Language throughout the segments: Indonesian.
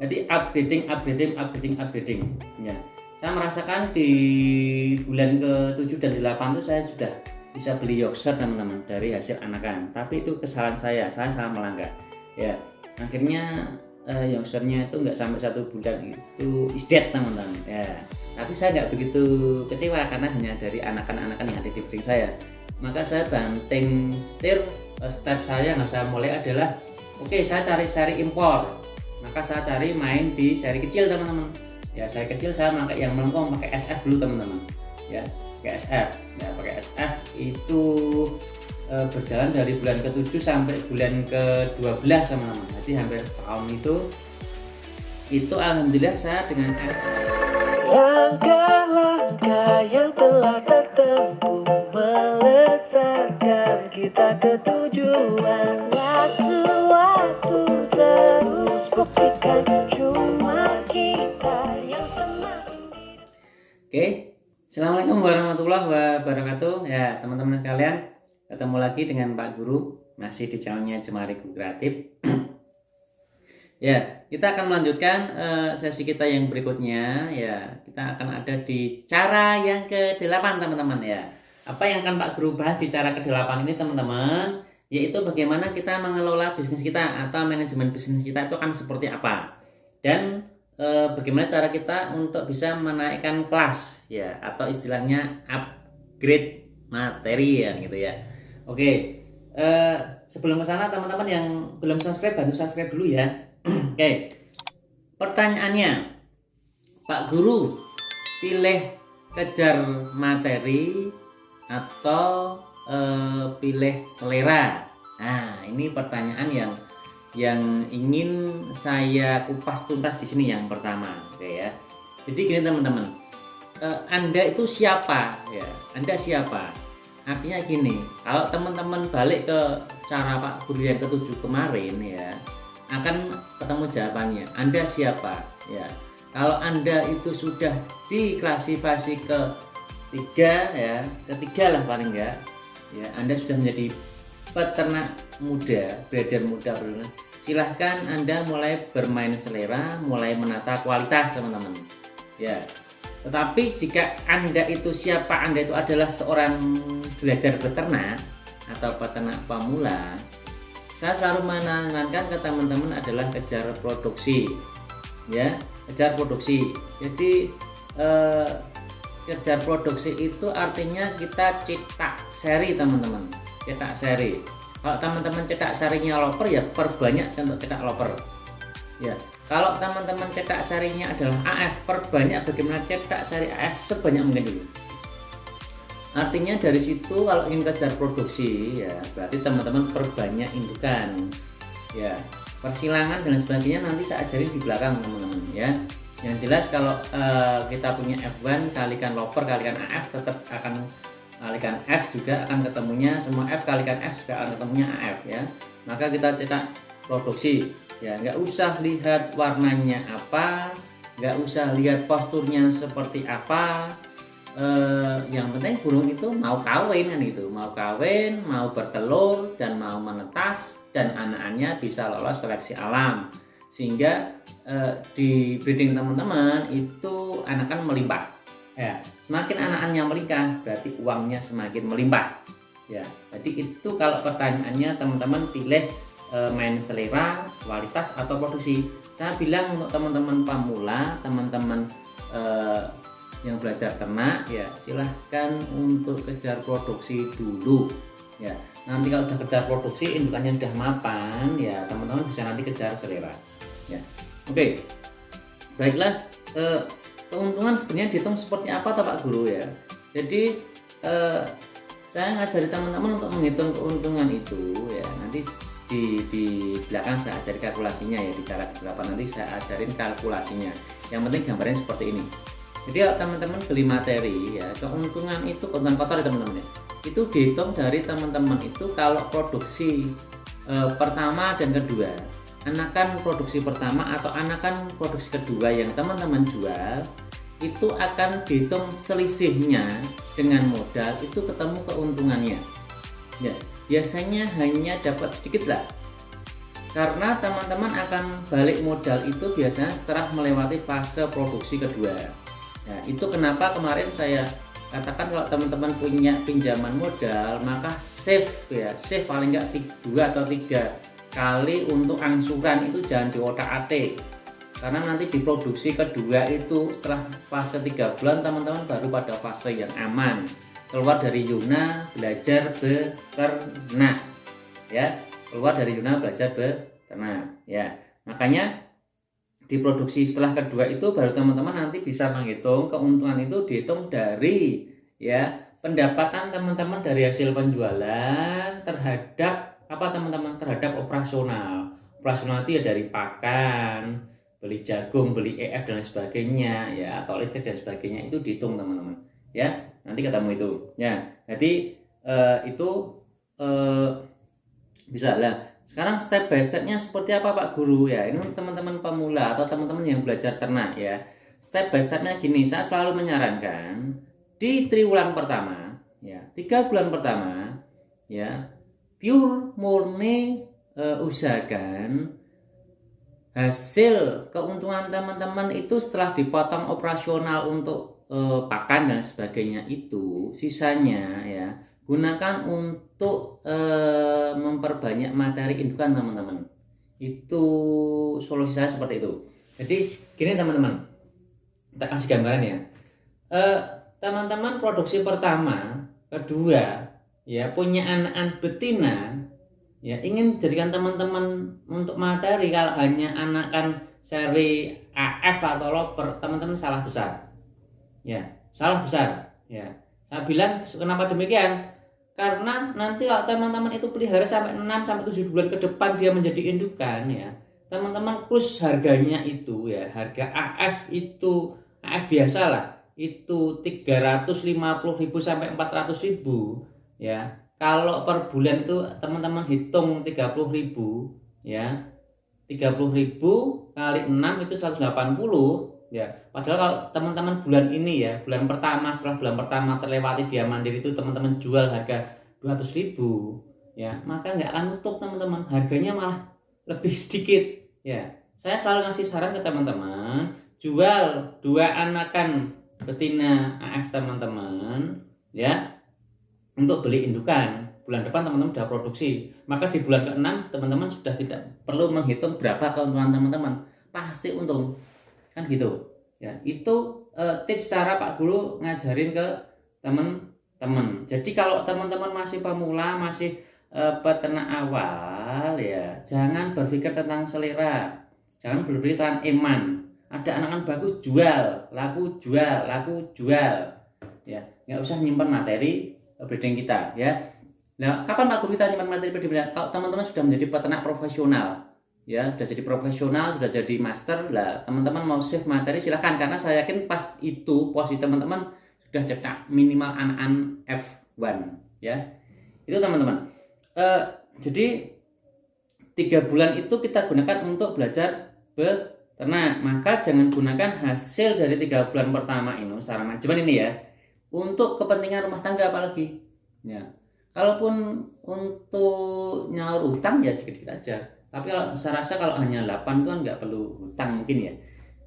Jadi upgrading ya. Saya merasakan di bulan ke-7 dan 8 itu saya sudah bisa beli Yorkshire teman-teman dari hasil anakan. Tapi itu kesalahan saya salah melangkah. Ya, akhirnya Yorkshire-nya itu nggak sampai 1 bulan itu is dead teman-teman. Ya, tapi saya nggak begitu kecewa karena hanya dari anakan-anakan yang ada di breeding saya. Maka saya banting setir. Step saya yang saya mulai adalah oke, saya cari seri impor. Maka saya cari main di seri kecil teman-teman. Ya, seri kecil saya pakai yang melengkung, pakai SF dulu teman-teman. Ya, pakai SF. Ya, pakai SF itu berjalan dari bulan ke-7 sampai bulan ke-12 teman-teman. Jadi hampir setahun itu alhamdulillah saya dengan langkah-langkah yang telah tertempuh melesatkan kita ke tujuan. Waktu-waktu terus buktikan cuma kita yang semakin. Oke, assalamualaikum warahmatullahi wabarakatuh. Ya teman-teman sekalian, ketemu lagi dengan Pak Guru masih di channelnya Jemari Kreatif. Ya, kita akan melanjutkan sesi kita yang berikutnya. Ya, kita akan ada di cara yang ke-8 teman-teman ya. Apa yang akan Pak Guru bahas di cara ke-8 ini teman-teman, yaitu bagaimana kita mengelola bisnis kita atau manajemen bisnis kita itu akan seperti apa, dan bagaimana cara kita untuk bisa menaikkan kelas ya, atau istilahnya upgrade materi ya gitu ya. Oke, sebelum ke sana teman-teman yang belum subscribe, bantu subscribe dulu ya. Oke, pertanyaannya, Pak Guru pilih kejar materi atau pilih selera? Nah, ini pertanyaan yang ingin saya kupas tuntas di sini yang pertama, oke ya. Jadi gini teman-teman, Anda itu siapa ya? Anda siapa? Artinya gini, kalau teman-teman balik ke cara Pak Guru yang ke-7 kemarin ya, akan ketemu jawabannya. Anda siapa ya? Kalau Anda itu sudah diklasifikasi ketiga lah paling enggak ya, Anda sudah menjadi peternak muda, breeder muda, silahkan Anda mulai bermain selera, mulai menata kualitas teman-teman ya. Tetapi jika Anda itu siapa, Anda itu adalah seorang belajar beternak atau peternak pemula, saya selalu menanyakan ke teman-teman adalah kejar produksi ya, kejar produksi. Jadi kejar produksi itu artinya kita cetak seri teman-teman, cetak seri. Kalau teman-teman cetak serinya loper ya perbanyak untuk cetak loper ya. Kalau teman-teman cetak serinya adalah AF, perbanyak bagaimana cetak seri AF sebanyak mungkin dulu. Artinya dari situ kalau ingin kejar produksi ya, berarti teman-teman perbanyak indukan ya, persilangan dan sebagainya nanti saya ajarin di belakang teman-teman ya. Yang jelas kalau kita punya F1 kalikan loper kalikan AF, tetap akan kalikan F juga akan ketemunya, semua F kalikan F juga akan ketemunya AF ya. Maka kita cetak produksi ya, nggak usah lihat warnanya apa, nggak usah lihat posturnya seperti apa. Yang penting burung itu mau kawin kan gitu, mau kawin, mau bertelur dan mau menetas, dan anak-anaknya bisa lolos seleksi alam, sehingga di breeding teman-teman itu anakan melimpah ya. Semakin anak-anaknya menikah berarti uangnya semakin melimpah ya. Jadi itu kalau pertanyaannya teman-teman pilih main selera, kualitas atau produksi. Saya bilang untuk teman-teman pemula, teman-teman yang belajar ternak ya, silahkan untuk kejar produksi dulu ya. Nanti kalau udah kejar produksi, indukannya udah mapan ya, teman-teman bisa nanti kejar selera ya. Oke, baiklah, keuntungan sebenarnya dihitung seperti apa toh Pak Guru ya. Jadi saya ngajari teman-teman untuk menghitung keuntungan itu ya, nanti di belakang saya ajarin kalkulasinya ya, di cara ke-8 nanti saya ajarin kalkulasinya. Yang penting gambarnya seperti ini. Jadi kalau teman-teman beli materi ya, keuntungan itu, keuntungan kotor ya teman-teman ya, itu dihitung dari teman-teman itu kalau produksi pertama dan kedua, anakan produksi pertama atau anakan produksi kedua yang teman-teman jual, itu akan dihitung selisihnya dengan modal, itu ketemu keuntungannya ya. Biasanya hanya dapat sedikit lah Karena teman-teman akan balik modal itu biasanya setelah melewati fase produksi kedua. Nah, itu kenapa kemarin saya katakan kalau teman-teman punya pinjaman modal, maka save ya, save paling nggak 2 atau 3 kali untuk angsuran, itu jangan diotak-atik. Karena nanti di produksi kedua itu setelah fase 3 bulan teman-teman baru pada fase yang aman, keluar dari zona belajar beternak ya, keluar dari zona belajar beternak ya. Makanya di produksi setelah kedua itu baru teman-teman nanti bisa menghitung keuntungan, itu dihitung dari ya pendapatan teman-teman dari hasil penjualan terhadap apa teman-teman, terhadap operasional. Operasional itu ya dari pakan, beli jagung, beli EF dan sebagainya ya, atau listrik dan sebagainya, itu dihitung teman-teman ya. Nanti ketemu itu ya. Jadi itu bisa lah. Sekarang step by stepnya seperti apa Pak Guru ya? Ini teman-teman pemula atau teman-teman yang belajar ternak ya. Step by stepnya gini, saya selalu menyarankan di triwulan pertama ya, 3 bulan pertama ya, pure murni usahakan hasil keuntungan teman-teman itu setelah dipotong operasional untuk pakan dan sebagainya, itu sisanya ya gunakan untuk memperbanyak materi indukan teman-teman. Itu solusi saya seperti itu. Jadi gini teman-teman, kita kasih gambaran ya. Teman-teman produksi pertama, kedua ya, punya anak betina ya, ingin jadikan teman-teman untuk materi, kalau hanya anakan seri AF atau loper, teman-teman salah besar ya, salah besar ya. Saya bilang kenapa demikian, karena nanti kalau teman-teman itu pelihara sampai 6-7 bulan ke depan dia menjadi indukan ya, teman-teman kus harganya itu ya, harga AF itu, AF biasa lah, itu 350.000 sampai 400.000 ya. Kalau per bulan itu teman-teman hitung 30.000 ya, 30.000 kali 6 itu 180 ya. Padahal kalau teman-teman bulan ini ya, bulan pertama, setelah bulan pertama terlewati dia mandiri itu teman-teman jual harga 200.000 ya, maka nggak akan nutup teman-teman, harganya malah lebih sedikit ya. Saya selalu ngasih saran ke teman-teman, jual 2 anakan betina AF teman-teman ya, untuk beli indukan. Bulan depan teman-teman sudah produksi, maka di bulan ke-6 teman-teman sudah tidak perlu menghitung berapa keuntungan teman-teman, pasti untung kan gitu ya. Itu tips cara Pak Guru ngajarin ke teman-teman. Jadi kalau teman-teman masih pemula, masih peternak awal ya, jangan berpikir tentang selera, jangan berpikir tentang iman. Ada anakan bagus, jual, laku jual, laku jual ya, nggak usah nyimpan materi breeding kita ya. Nah, kapan Pak Guru kita nyimpan materi breeding? Kalau teman-teman sudah menjadi peternak profesional ya, sudah jadi profesional, sudah jadi master lah, teman-teman mau save materi silahkan, karena saya yakin pas itu posisi teman-teman sudah cetak minimal anakan F1 ya. Itu teman-teman. Jadi 3 bulan itu kita gunakan untuk belajar beternak, maka jangan gunakan hasil dari 3 bulan pertama ini secara manajemen ini ya untuk kepentingan rumah tangga apalagi ya. Kalaupun untuk nyaur utang ya dikit-dikit aja, tapi kalau saya rasa kalau hanya 8 itu kan nggak perlu hutang mungkin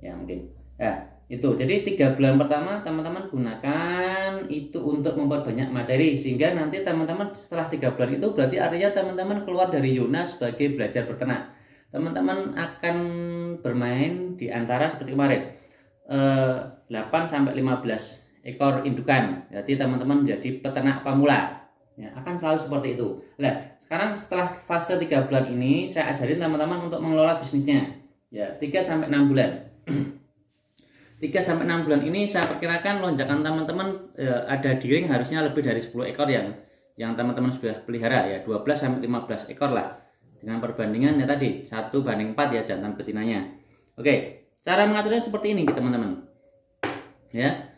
ya mungkin ya. Itu jadi 3 bulan pertama teman-teman gunakan itu untuk memperbanyak materi, sehingga nanti teman-teman setelah 3 bulan itu berarti artinya teman-teman keluar dari zona sebagai belajar beternak. Teman-teman akan bermain di antara seperti kemarin 8 sampai 15 ekor indukan. Jadi teman-teman menjadi peternak pemula ya, akan selalu seperti itu. Nah, sekarang setelah fase 3 bulan ini saya ajarin teman-teman untuk mengelola bisnisnya ya, 3 sampai 6 bulan. 3 sampai 6 bulan ini saya perkirakan lonjakan teman-teman ada di ring harusnya lebih dari 10 ekor yang teman-teman sudah pelihara ya, 12 sampai 15 ekor lah. Dengan perbandingannya tadi 1:4 ya jantan betinanya. Oke, cara mengaturnya seperti ini teman-teman. Ya.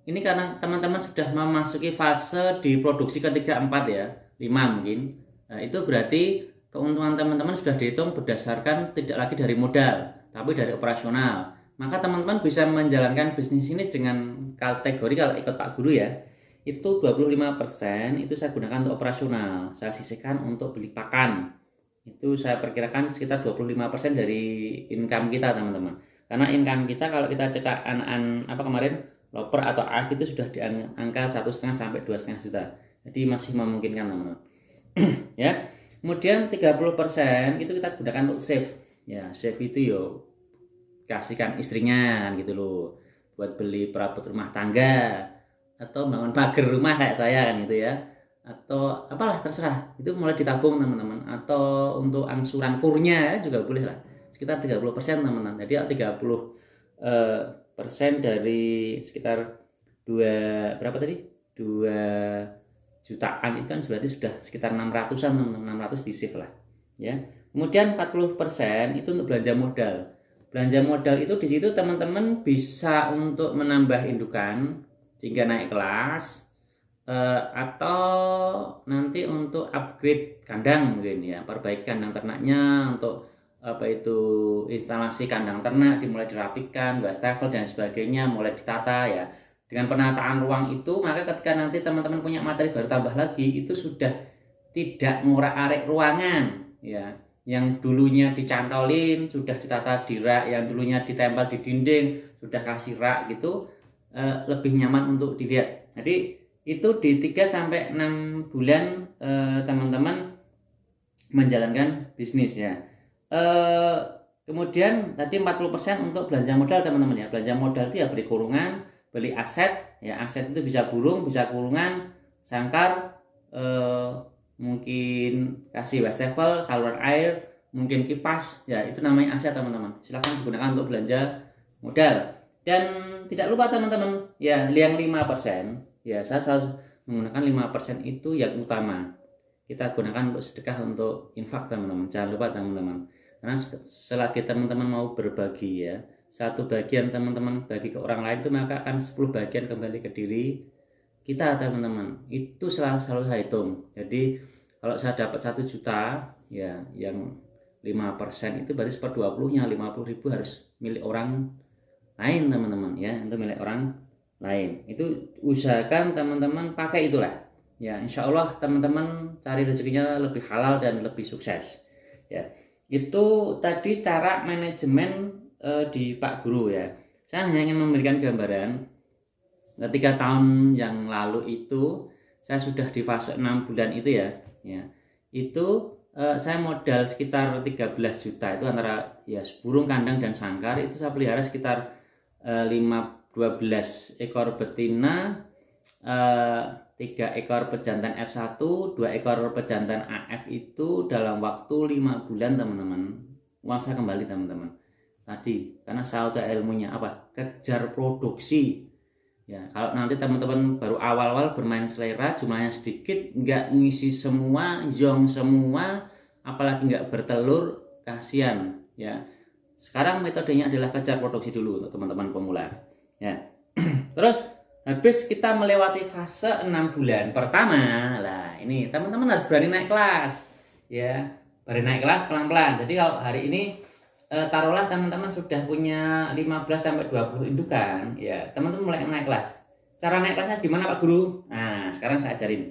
Ini karena teman-teman sudah memasuki fase di produksi ketiga 4 ya, 5 mungkin. Nah, itu berarti keuntungan teman-teman sudah dihitung berdasarkan tidak lagi dari modal, tapi dari operasional. Maka teman-teman bisa menjalankan bisnis ini dengan kategori, kalau ikut Pak Guru ya, itu 25% itu saya gunakan untuk operasional. Saya sisihkan untuk beli pakan Itu saya perkirakan sekitar 25% dari income kita teman-teman. Karena income kita kalau kita cetak apa kemarin loper atau AF itu sudah di angka 1,5 sampai 2,5 juta. Jadi masih memungkinkan teman-teman. Ya. Kemudian 30% itu kita gunakan untuk save. Ya, save itu yo kasihkan istrinya gitu loh. Buat beli perabot rumah tangga atau bangun pagar rumah kayak saya kan gitu ya. Atau apalah terserah, itu mulai ditabung teman-teman, atau untuk angsuran kurnya juga boleh lah, sekitar 30% teman-teman. Jadi 30% dari sekitar berapa tadi, 2 jutaan itu kan berarti sudah sekitar 600-an teman-teman, 600 di save lah ya. Kemudian 40% itu untuk belanja modal. Belanja modal itu di situ teman-teman bisa untuk menambah indukan sehingga naik kelas, atau nanti untuk upgrade kandang mungkin ya, perbaiki kandang ternaknya, untuk apa itu instalasi kandang ternak dimulai dirapikan, wastafel dan sebagainya, mulai ditata ya. Dengan penataan ruang itu, maka ketika nanti teman-teman punya materi baru tambah lagi, itu sudah tidak ngurak-arik ruangan ya. Yang dulunya dicantolin sudah ditata di rak, yang dulunya ditempel di dinding sudah kasih rak gitu, lebih nyaman untuk dilihat. Jadi itu di 3 sampai 6 bulan teman-teman menjalankan bisnis ya. Kemudian tadi 40% untuk belanja modal teman-teman ya. Belanja modal itu ya beli kurungan, beli aset ya. Aset itu bisa burung, bisa kurungan, sangkar, mungkin kasih wastafel, saluran air, mungkin kipas ya, itu namanya aset teman-teman. Silahkan digunakan untuk belanja modal. Dan tidak lupa teman-teman ya, yang 5% ya, saya selalu menggunakan 5% itu yang utama. Kita gunakan untuk sedekah, untuk infak teman-teman. Jangan lupa teman-teman. Karena selagi teman-teman mau berbagi ya, 1 bagian teman-teman bagi ke orang lain itu maka akan 10 bagian kembali ke diri kita teman-teman. Itu selalu saya hitung. Jadi kalau saya dapat 1 juta ya, yang 5% itu berarti 1/20-nya 50.000 harus milik orang lain teman-teman ya, untuk milik orang lain. Itu usahakan teman-teman pakai itulah ya, insya Allah teman-teman cari rezekinya lebih halal dan lebih sukses ya. Itu tadi cara manajemen di Pak Guru ya. Saya hanya ingin memberikan gambaran ketika tahun yang lalu itu saya sudah di fase 6 bulan itu ya, itu saya modal sekitar 13 juta itu antara ya burung, kandang dan sangkar. Itu saya pelihara sekitar 12 ekor betina, 3 ekor pejantan F1, 2 ekor pejantan AF, itu dalam waktu 5 bulan teman-teman. Uang saya kembali teman-teman. Tadi karena saya tahu ilmunya apa, kejar produksi ya. Kalau nanti teman-teman baru awal-awal bermain selera, jumlahnya sedikit, nggak ngisi semua, yong semua, apalagi nggak bertelur, kasihan ya. Sekarang metodenya adalah kejar produksi dulu untuk teman-teman pemula ya. Terus habis kita melewati fase 6 bulan pertama lah, ini teman-teman harus berani naik kelas ya, berani naik kelas pelan-pelan. Jadi kalau hari ini taruhlah teman-teman sudah punya 15 sampai 20 indukan ya, teman-teman mulai naik kelas. Cara naik kelasnya gimana Pak Guru? Nah, sekarang saya ajarin.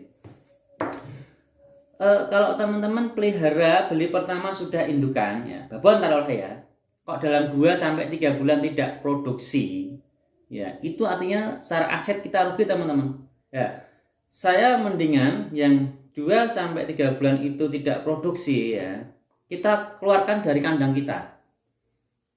Kalau teman-teman pelihara, beli pertama sudah indukan ya, babon taruhlah ya. Kok dalam 2 sampai 3 bulan tidak produksi ya, itu artinya secara aset kita rugi teman-teman ya. Saya mendingan yang 2 sampai 3 bulan itu tidak produksi ya, kita keluarkan dari kandang kita.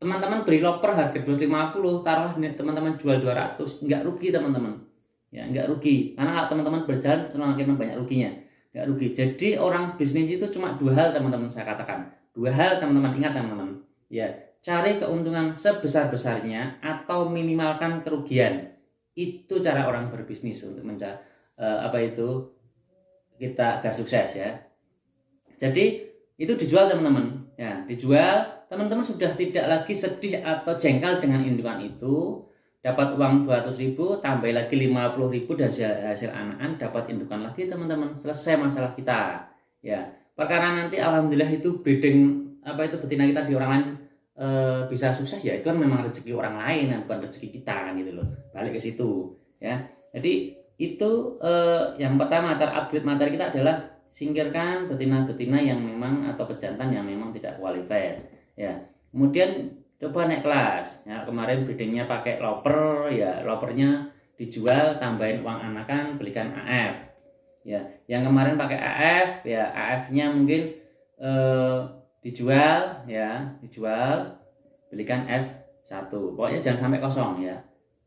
Teman-teman beli loper harga 250, taruhlah teman-teman jual 200, nggak rugi teman-teman ya, nggak rugi. Karena kalau teman-teman berjalan semakin banyak ruginya, nggak rugi. Jadi orang bisnis itu cuma 2 hal teman-teman, saya katakan 2 hal teman-teman, ingat teman-teman ya, cari keuntungan sebesar-besarnya atau minimalkan kerugian. Itu cara orang berbisnis untuk mencari kita agar sukses ya. Jadi itu dijual teman-teman ya, dijual. Teman-teman sudah tidak lagi sedih atau jengkel dengan indukan itu. Dapat uang 200.000, tambah lagi 50.000 dari hasil anakan, dapat indukan lagi teman-teman. Selesai masalah kita ya. Perkara nanti alhamdulillah itu breeding betina kita di orang lain bisa sukses ya, itu kan memang rezeki orang lain kan, bukan rezeki kita kan gitu loh. Balik ke situ ya. Jadi itu yang pertama, cara upgrade materi kita adalah singkirkan betina-betina yang memang atau pejantan yang memang tidak qualified ya. Kemudian coba naik kelas ya, kemarin breedingnya pakai loper ya, lopernya dijual, tambahin uang anakan, belikan AF ya. Yang kemarin pakai AF ya, AF-nya mungkin dijual ya, belikan F1. Pokoknya jangan sampai kosong ya.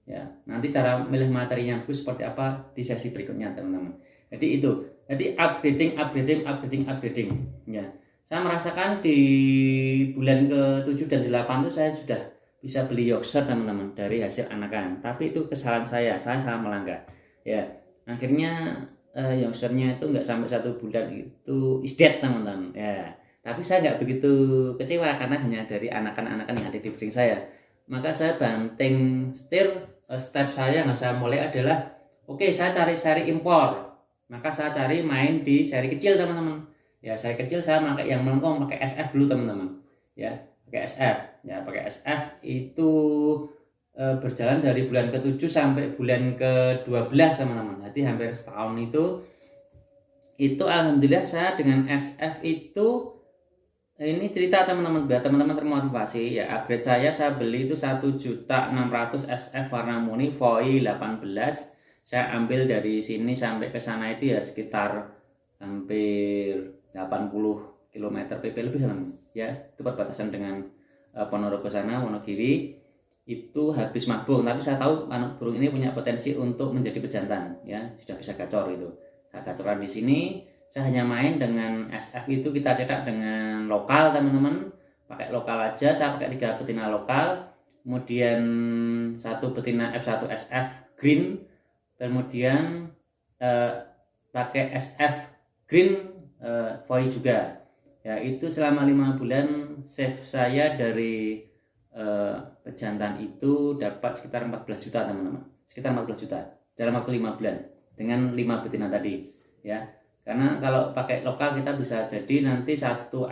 Ya, nanti cara milih materinya Bu seperti apa di sesi berikutnya teman-teman. Jadi itu. Jadi upgrading ya. Saya merasakan di bulan ke-7 dan 8 itu saya sudah bisa beli Yorkshire teman-teman dari hasil anakan. Tapi itu kesalahan saya salah melangkah. Ya, akhirnya Yorkshire-nya itu nggak sampai 1 bulan itu is dead teman-teman. Ya, tapi saya nggak begitu kecewa karena hanya dari anakan-anakan yang ada di breeding saya. Maka saya banting setir. Step saya yang saya mulai adalah oke, saya cari seri impor. Maka saya cari main di seri kecil teman-teman. Ya, seri kecil saya pakai yang melengkung, pakai SF dulu teman-teman. Ya, pakai SF. Ya, pakai SF itu berjalan dari bulan ke-7 sampai bulan ke-12 teman-teman. Jadi hampir setahun itu alhamdulillah saya dengan SF itu ini cerita teman-teman biar teman-teman termotivasi ya. Upgrade saya beli itu 1.600.000 SF warna murni Voi 18. Saya ambil dari sini sampai ke sana itu ya sekitar hampir 80 km PP lebih ya. Itu perbatasan dengan Ponorogo sana, Wonogiri. Itu habis mabung, tapi saya tahu anak burung ini punya potensi untuk menjadi pejantan ya, sudah bisa gacor itu. Saya gacoran di sini. Saya hanya main dengan SF itu kita cetak dengan lokal teman-teman, pakai lokal aja. Saya pakai 3 betina lokal, kemudian 1 betina F1 SF green, kemudian pakai SF green Voi juga ya. Itu selama 5 bulan save saya dari pejantan itu dapat sekitar 14 juta teman-teman, sekitar 14 juta dalam waktu 5 bulan dengan 5 betina tadi ya. Karena kalau pakai lokal kita bisa jadi nanti satu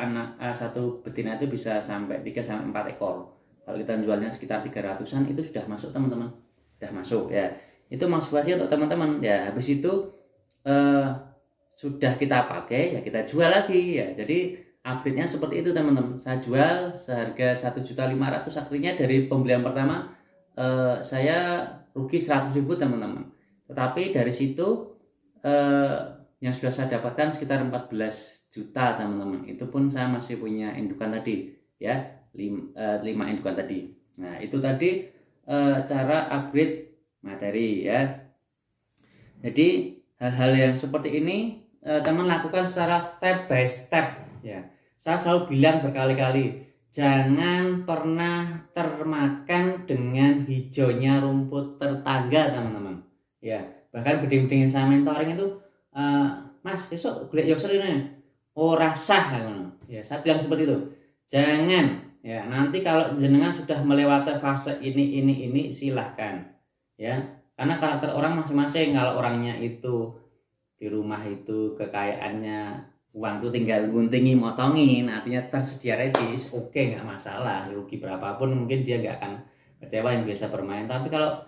betina itu bisa sampai 3 sampai 4 ekor. Kalau kita jualnya sekitar 300-an itu sudah masuk teman-teman. Sudah masuk ya. Itu motivasi untuk teman-teman ya. Habis itu sudah kita pakai ya kita jual lagi ya. Jadi upgrade-nya seperti itu teman-teman. Saya jual seharga 1.500.000, akhirnya dari pembelian pertama saya rugi 100.000 teman-teman. Tetapi dari situ yang sudah saya dapatkan sekitar 14 juta teman-teman. Itu pun saya masih punya indukan tadi ya, 5 indukan tadi. Nah itu tadi cara upgrade materi ya. Jadi hal-hal yang seperti ini teman lakukan secara step by step ya. Saya selalu bilang berkali-kali, jangan pernah termakan dengan hijaunya rumput tetangga teman-teman ya. Bahkan beding-beding yang saya mentoring itu Mas, besok golek Yorkshire ini ora sah ya. Saya bilang seperti itu. Jangan ya, nanti kalau jenengan sudah melewati fase ini silahkan ya. Karena karakter orang masing-masing. Kalau orangnya itu di rumah itu kekayaannya uang itu tinggal guntingi motongin, artinya tersedia ready, oke, nggak masalah. Rugi berapapun mungkin dia nggak akan kecewa yang biasa bermain. Tapi kalau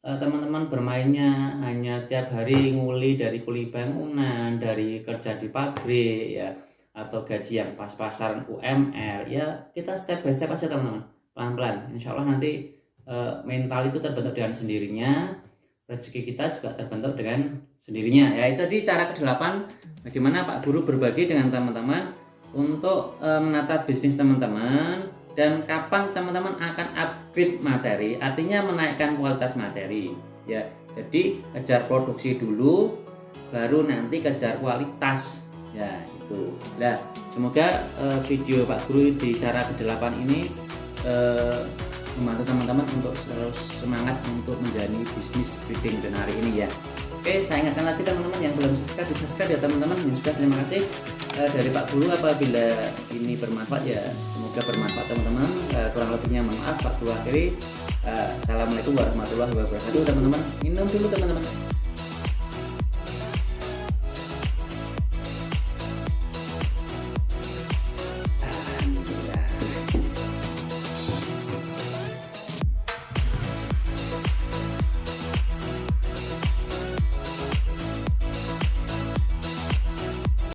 teman-teman bermainnya hanya tiap hari nguli dari kuli bangunan, dari kerja di pabrik ya, atau gaji yang pas-pasaran UMR ya, kita step by step aja teman-teman, pelan-pelan. Insya Allah nanti mental itu terbentuk dengan sendirinya, rezeki kita juga terbentuk dengan sendirinya ya. Itu tadi cara ke-8 bagaimana Pak Guru berbagi dengan teman-teman untuk menata bisnis teman-teman. Dan kapan teman-teman akan upgrade materi, artinya menaikkan kualitas materi ya. Jadi kejar produksi dulu, baru nanti kejar kualitas ya itu. Nah semoga video Pak Guru di cara ke-8 ini membantu teman-teman untuk terus semangat untuk menjalani bisnis breeding dan hari ini ya. Oke, saya ingatkan lagi teman-teman yang belum subscribe, di subscribe ya teman-teman. Yang sudah, terima kasih. Dari Pak Guru apabila ini bermanfaat ya semoga bermanfaat teman-teman. Kurang lebihnya mohon maaf. Pak Guru akhiri. Assalamualaikum warahmatullahi wabarakatuh teman-teman. Minum dulu teman-teman.